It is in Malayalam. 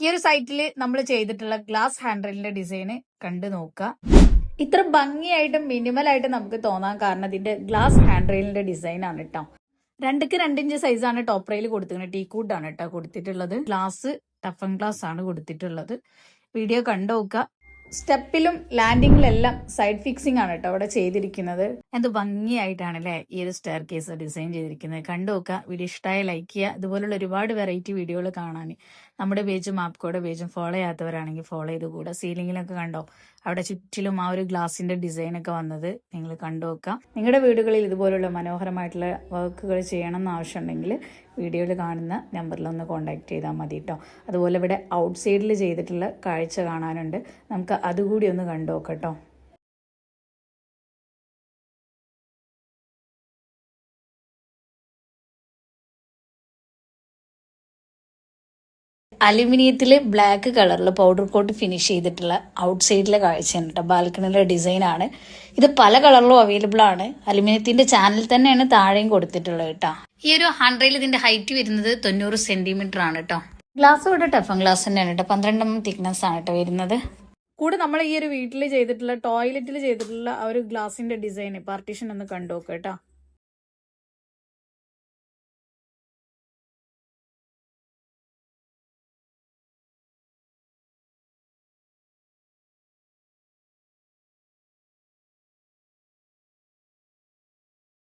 ഈ ഒരു സൈറ്റിൽ നമ്മൾ ചെയ്തിട്ടുള്ള ഗ്ലാസ് ഹാൻഡ്രൈലിന്റെ ഡിസൈന് കണ്ടു നോക്കുക. ഇത്ര ഭംഗിയായിട്ടും മിനിമലായിട്ടും നമുക്ക് തോന്നാൻ കാരണം ഇതിന്റെ ഗ്ലാസ് ഹാൻഡ്രൈലിന്റെ ഡിസൈൻ ആണ് കേട്ടോ. 2ക്ക് 2 ഇഞ്ച് സൈസാണ് ടോപ്പ് റെയിൽ കൊടുത്തിട്ടുള്ളത്. ടീ കൂട്ടാണ് കേട്ടോ കൊടുത്തിട്ടുള്ളത്. ഗ്ലാസ് ടഫ് ആൻഡ് ഗ്ലാസ് ആണ് കൊടുത്തിട്ടുള്ളത്. വീഡിയോ കണ്ടു നോക്കുക. സ്റ്റെപ്പിലും ലാൻഡിങ്ങിലെല്ലാം സൈഡ് ഫിക്സിംഗ് ആണ് കേട്ടോ അവിടെ ചെയ്തിരിക്കുന്നത്. എന്ത് ഭംഗിയായിട്ടാണ് അല്ലേ ഈ ഒരു സ്റ്റെയർ കേസ് ഡിസൈൻ ചെയ്തിരിക്കുന്നത്. കണ്ടു നോക്കുക. വീഡിയോ ഇഷ്ടമായ ലൈക്ക് ചെയ്യുക. ഇതുപോലുള്ള ഒരുപാട് വെറൈറ്റി വീഡിയോകൾ കാണാൻ നമ്മുടെ പേജും ആപ്കോയുടെ പേജും ഫോളോ ചെയ്യാത്തവരാണെങ്കിൽ ഫോളോ ചെയ്ത് കൂടെ. സീലിംഗിലൊക്കെ കണ്ടോ അവിടെ ചുറ്റിലും ആ ഒരു ഗ്ലാസിന്റെ ഡിസൈൻ ഒക്കെ വന്നത് നിങ്ങൾ കണ്ടു നോക്കാം. നിങ്ങളുടെ വീടുകളിൽ ഇതുപോലുള്ള മനോഹരമായിട്ടുള്ള വർക്കുകൾ ചെയ്യണം എന്ന് ആവശ്യമുണ്ടെങ്കിൽ വീഡിയോയിൽ കാണുന്ന നമ്പറിൽ ഒന്ന് കോൺടാക്ട് ചെയ്താൽ മതി കേട്ടോ. അതുപോലെ ഇവിടെ ഔട്ട് സൈഡിൽ ചെയ്തിട്ടുള്ള കാഴ്ച കാണാനുണ്ട്. നമുക്ക് അതുകൂടി ഒന്ന് കണ്ടു നോക്കാം കേട്ടോ. അലുമിനിയത്തിൽ ബ്ലാക്ക് കളറിൽ പൗഡർ കോട്ട് ഫിനിഷ് ചെയ്തിട്ടുള്ള ഔട്ട് സൈഡിലെ കാഴ്ചയാണ് കേട്ടോ. ബാൽക്കണിയിലെ ഡിസൈൻ ആണ് ഇത്. പല കളറിലും അവൈലബിൾ ആണ്. അലുമിനിയത്തിന്റെ ചാനൽ തന്നെയാണ് താഴെയും കൊടുത്തിട്ടുള്ളത് കേട്ടോ. ഈ ഒരു ഹാൻഡ്രൈൽ ഇതിന്റെ ഹൈറ്റ് വരുന്നത് 90 സെന്റിമീറ്റർ ആണ് കേട്ടോ. ഗ്ലാസ് ഇവിടെ ടഫൻ ഗ്ലാസ് തന്നെയാണ് കേട്ടോ. 12 തിക്നെസ് ആണ് കേട്ടോ വരുന്നത്. കൂടെ നമ്മൾ ഈ ഒരു വീട്ടിൽ ചെയ്തിട്ടുള്ള ടോയ്ലറ്റിൽ ചെയ്തിട്ടുള്ള ആ ഒരു ഗ്ലാസിന്റെ ഡിസൈൻ പാർട്ടീഷൻ ഒന്ന് കണ്ടു നോക്കാം കേട്ടോ.